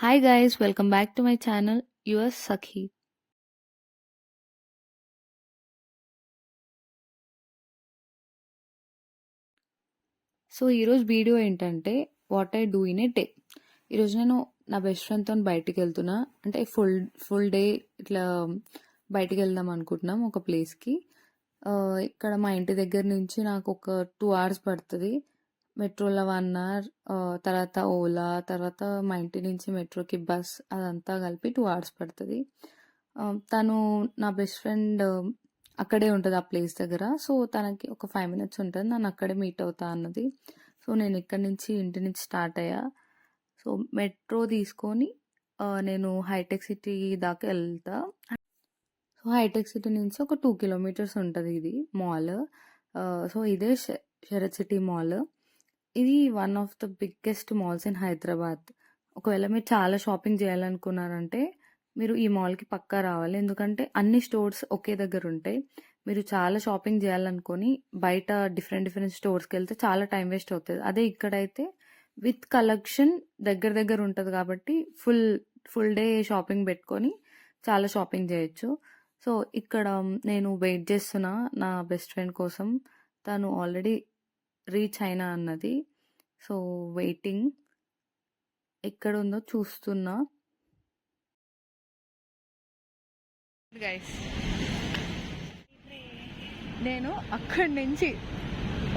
Hi guys, welcome back to my channel, US Sakhi. So ఈరోజు video ఏంటంటే what I do in a day. ఈరోజు నేను నా best ఫ్రెండ్తో బయటికి వెళ్తున్నా. అంటే ఫుల్ డే ఇట్లా బయటికి వెళ్దాం అనుకుంటున్నాం ఒక ప్లేస్కి. ఇక్కడ మా ఇంటి దగ్గర నుంచి నాకు ఒక 2 hours పడుతుంది. మెట్రోలో 1 hour, తర్వాత ఓలా, తర్వాత మా ఇంటి నుంచి మెట్రోకి బస్, అదంతా కలిపి 2 hours పడుతుంది. తను నా బెస్ట్ ఫ్రెండ్ అక్కడే ఉంటుంది ఆ ప్లేస్ దగ్గర. సో తనకి ఒక 5 minutes ఉంటుంది, నన్ను అక్కడే మీట్ అవుతా అన్నది. సో నేను ఇక్కడి నుంచి ఇంటి నుంచి స్టార్ట్ అయ్యా. సో మెట్రో తీసుకొని నేను హైటెక్ సిటీ దాకా వెళ్తా. సో హైటెక్ సిటీ నుంచి ఒక 2 kilometers ఉంటుంది ఇది మాల్. సో ఇదే శరత్ సిటీ మాల్. ఇది one of the biggest malls in Hyderabad. ఒకవేళ మీరు చాలా షాపింగ్ చేయాలనుకున్నారంటే మీరు ఈ మాల్కి పక్కా రావాలి. ఎందుకంటే అన్ని స్టోర్స్ ఒకే దగ్గర ఉంటాయి. మీరు చాలా షాపింగ్ చేయాలనుకొని బయట డిఫరెంట్ స్టోర్స్కి వెళ్తే చాలా టైం వేస్ట్ అవుతుంది. అదే ఇక్కడైతే విత్ కలెక్షన్ దగ్గర దగ్గర ఉంటుంది కాబట్టి ఫుల్ డే షాపింగ్ పెట్టుకొని చాలా షాపింగ్ చేయొచ్చు. సో ఇక్కడ నేను వెయిట్ చేస్తున్నా నా బెస్ట్ ఫ్రెండ్ కోసం. తను ఆల్రెడీ రీచ్ అయినా అన్నది. So waiting. ఎక్కడ ఉందో చూస్తున్నా. గైస్, నేను అక్కడి నుంచి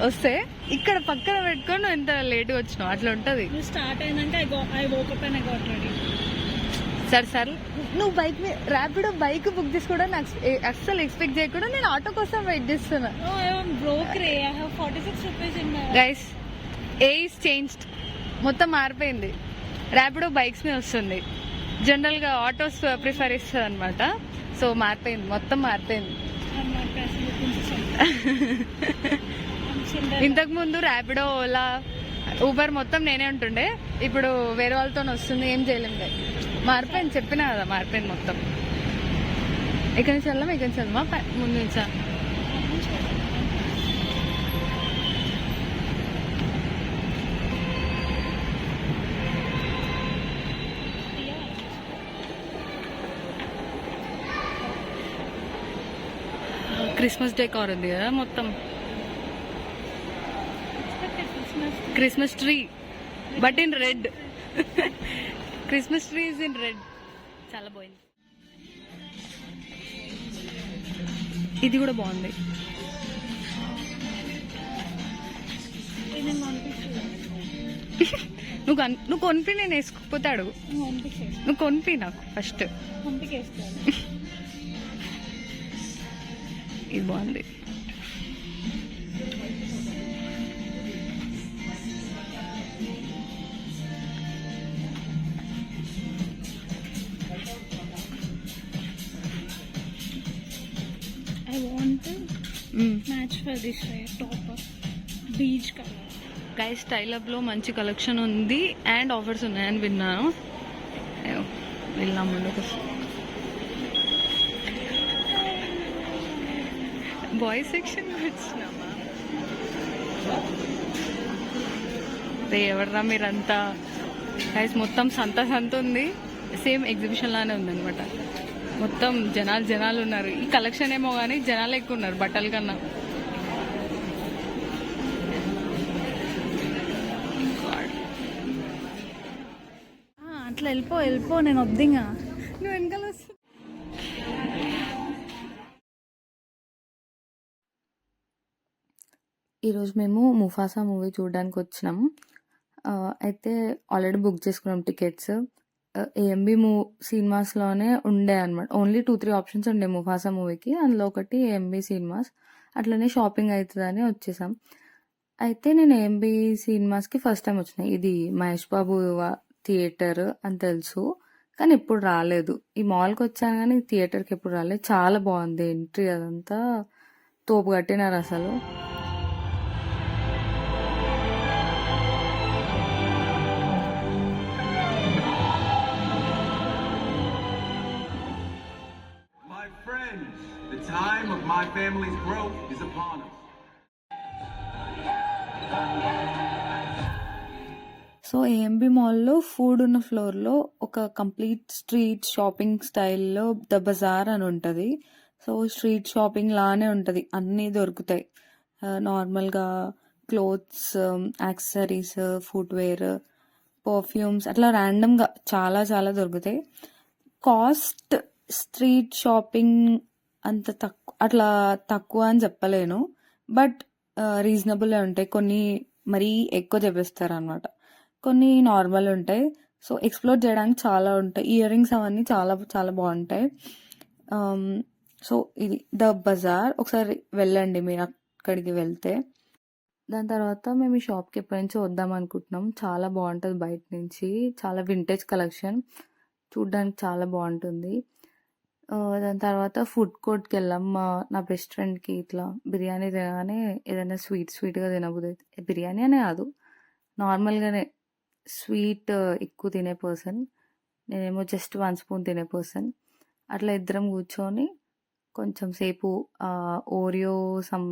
వస్తే ఇక్కడ పక్కన పెట్టుకొని నువ్వు ఎంత లేట్గా వచ్చినావు అట్లా ఉంటుంది. స్టార్ట్ అయినాక సరే నువ్వు బైక్ ర్యాపిడో బైక్ బుక్ చేసుకోవడం నాకు అస్సలు ఎక్స్పెక్ట్ చేయకుండా నేను ఆటో కోసం వెయిట్ చేస్తున్నా. గైస్, ఏ ఈస్ చేంజ్డ్, మొత్తం మారిపోయింది. ర్యాపిడో బైక్స్ మీద వస్తుంది, జనరల్గా ఆటోస్ ప్రిఫర్ ఇస్తుంది అనమాట. సో మారిపోయింది, మొత్తం మారిపోయింది. ఇంతకుముందు ర్యాపిడో, ఓలా, ఊబర్ మొత్తం నేనే ఉంటుండే. ఇప్పుడు వేరే వాళ్ళతో వస్తుంది, ఏం చేయలేము. మారిపోయింది, చెప్పినా కదా మారిపోయింది మొత్తం. ఇక్కడి నుంచి వెళ్దామా ముందు నుంచా? క్రిస్మస్ డెకార్ ఉంది కదా మొత్తం. Christmas tree but in red. Christmas tree is in red. చాలా బాగుంది. ఇది కూడా బాగుంది. నువ్వు కొనిపి, నేను వేసుకోకపోతే అడుగు. నువ్వు కొనిపి నాకు ఫస్ట్. ఇది బాగుంది. I want to match for this top beige color. Guys, style up లో మంచి కలెక్షన్ ఉంది అండ్ ఆఫర్స్ ఉన్నాయని విన్నాను. వెళ్ళాం ముందుకు. బాయ్స్ సెక్షన్ వచ్చినామా? ఎవర్రా మీరంతా? గైస్, మొత్తం సంత ఉంది. సేమ్ ఎగ్జిబిషన్ లానే ఉందన్నమాట. మొత్తం జనాలు ఉన్నారు. ఈ కలెక్షన్ ఏమో కానీ జనాలు ఎక్కువ ఉన్నారు బట్టల కన్నా. అట్లా వెళ్ళిపో, నేను వద్దింగా. నువ్వు వెనకాల వస్తా. ఈరోజు మేము ముఫాసా మూవీ చూడడానికి వచ్చినాం. అయితే ఆల్రెడీ బుక్ చేసుకున్నాం టికెట్స్. ఏఎంబి సినిమాస్లోనే ఉండే అనమాట. ఓన్లీ 2-3 ఆప్షన్స్ ఉండే ముఫాసా మూవీకి. అందులో ఒకటి ఏఎంబి సినిమాస్. అట్లనే షాపింగ్ అవుతుందని వచ్చేసాం. అయితే నేను ఏఎంబి సినిమాస్కి ఫస్ట్ టైం వచ్చిన. ఇది మహేష్ బాబు థియేటర్ అని తెలుసు, కానీ ఎప్పుడు రాలేదు. ఈ మాల్కి వచ్చాను కానీ థియేటర్కి ఎప్పుడు రాలేదు. చాలా బాగుంది ఎంట్రీ, అదంతా తోపు కట్టినారు అసలు. The time of my family's growth is upon us. So AMB మాల్‌లో ఫుడ్ ఉన్న ఫ్లోర్‌లో ఒక కంప్లీట్ స్ట్రీట్ షాపింగ్ స్టైల్‌లో ద బజార్ అని ఉంటది. సో స్ట్రీట్ షాపింగ్ లానే ఉంటది. అన్నీ దొరుకుతాయి. నార్మల్‌గా క్లోత్స్, యాక్సెసరీస్, ఫుట్‌వేర్, పర్ఫ్యూమ్స్ అట్లా ర్యాండమ్‌గా చాలా చాలా దొరుకుతాయి. కాస్ట్ స్ట్రీట్ షాపింగ్ అంత అట్లా తక్కువ అని చెప్పలేను. బట్ రీజనబులే ఉంటాయి. కొన్ని మరీ ఎక్కువ చెప్పేస్తారనమాట. కొన్ని నార్మల్ ఉంటాయి. సో ఎక్స్‌ప్లోర్ చేయడానికి చాలా ఉంటాయి. ఇయర్ రింగ్స్ అవన్నీ చాలా చాలా బాగుంటాయి. సో ఇది ద బజార్. ఒకసారి వెళ్ళండి మీరు అక్కడికి వెళ్తే. దాని తర్వాత మేము ఈ షాప్‌కి ఎప్పటినుంచో వద్దాం అనుకుంటున్నాం. చాలా బాగుంటది బయట నుంచి. చాలా వింటేజ్ కలెక్షన్. చూడ్డానికి చాలా బాగుంటుంది. దాని తర్వాత ఫుడ్ కోర్ట్‌కి వెళ్ళాం. నా బెస్ట్ ఫ్రెండ్‌కి ఇట్లా బిర్యానీ తినగానే ఏదైనా స్వీట్‌గా తినబుద్దయితది. బిర్యానీ అనే కాదు, నార్మల్‌గానే స్వీట్ ఎక్కువ తినే పర్సన్. నేనేమో జస్ట్ 1 స్పూన్ తినే పర్సన్. అట్లా ఇద్దరం కూర్చొని కొంచెం సేపు ఓరియో సమ్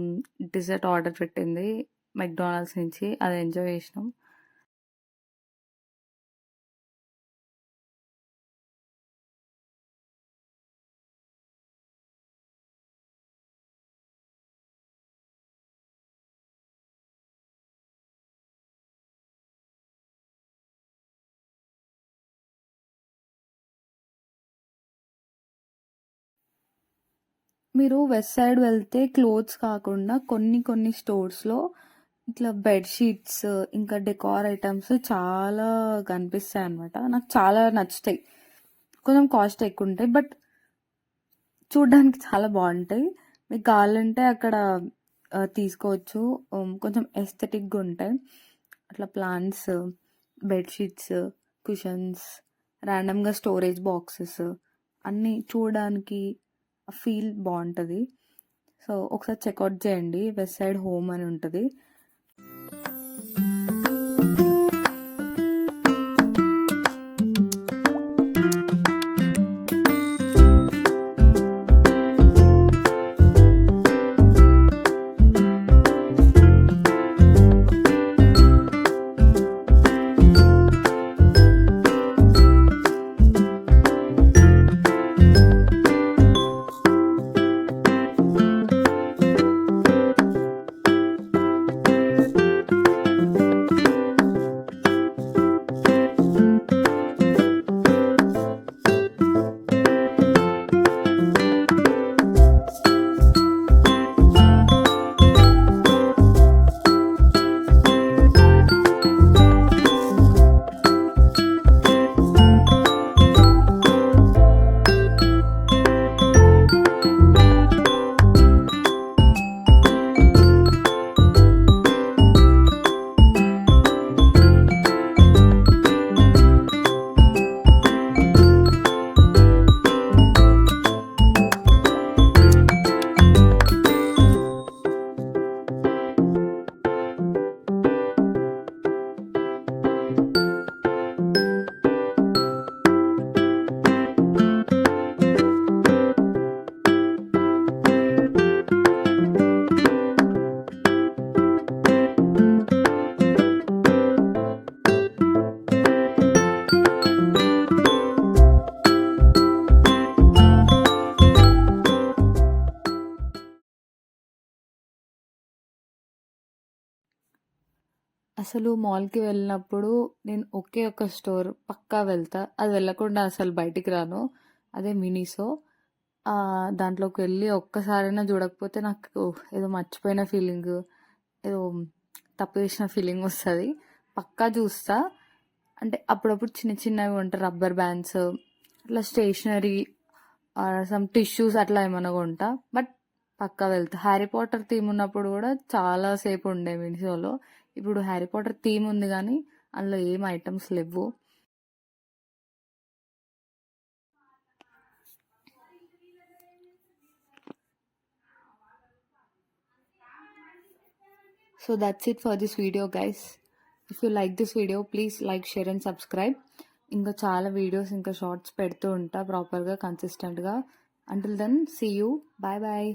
డిజర్ట్ ఆర్డర్ పెట్టింది మెక్‌డానల్డ్స్ నుంచి. అది ఎంజాయ్ చేసినాం. మీరు వెస్ట్ సైడ్ వెళ్తే క్లోత్స్ కాకుండా కొన్ని స్టోర్స్‌లో ఇట్లా బెడ్‌షీట్స్, ఇంకా డెకార్ ఐటెమ్స్ చాలా కనిపిస్తాయన్నమాట. నాకు చాలా నచ్చుతాయి. కొంచెం కాస్ట్ ఎక్కువుంటాయి. బట్ చూడ్డానికి చాలా బాగుంటాయి. మీకు కావాలంటే అక్కడ తీసుకోవచ్చు. కొంచెం ఎస్థెటిక్‌గా ఉంటాయి. అట్లా ప్లాంట్స్, బెడ్‌షీట్స్, కుషన్స్, ర్యాండమ్‌గా స్టోరేజ్ బాక్సెస్ అన్నీ చూడడానికి ఫీల్ బాగుంటది. సో ఒకసారి చెక్‌ఔట్ చేయండి. వెస్ట్ సైడ్ హోమ్ అని ఉంటది. అసలు మాల్‌కి వెళ్ళినప్పుడు నేను ఒకే ఒక స్టోర్ పక్కా వెళ్తా. అది వెళ్ళకుండా అసలు బయటికి రాను. అదే మినిసో. దాంట్లోకి వెళ్ళి ఒక్కసారైనా చూడకపోతే నాకు ఏదో మర్చిపోయిన ఫీలింగ్, ఏదో తప్పు చేసిన ఫీలింగ్ వస్తది. పక్కా చూస్తా. అంటే అప్పుడప్పుడు చిన్న చిన్నవి ఉంటాయి, రబ్బర్ బ్యాండ్స్, అట్లా స్టేషనరీ, సమ్ టిష్యూస్ అట్లా ఏమన్నా కొంటా. బట్ పక్కా వెళ్తా. హ్యారీ పాటర్ థీమ్ ఉన్నప్పుడు కూడా చాలా సేపు ఉండే మినిసోలో. ఇప్పుడు హ్యారీ పాటర్ థీమ్ ఉంది కానీ అందులో ఏం ఐటమ్స్ లేవు. So that's it for this video, guys. If you like this video, please like, share and subscribe. ఇంకా చాలా వీడియోస్ ఇంకా షార్ట్స్ పెడుతూ ఉంటా ప్రాపర్గా, కన్సిస్టెంట్గా. Until then, see you. Bye bye.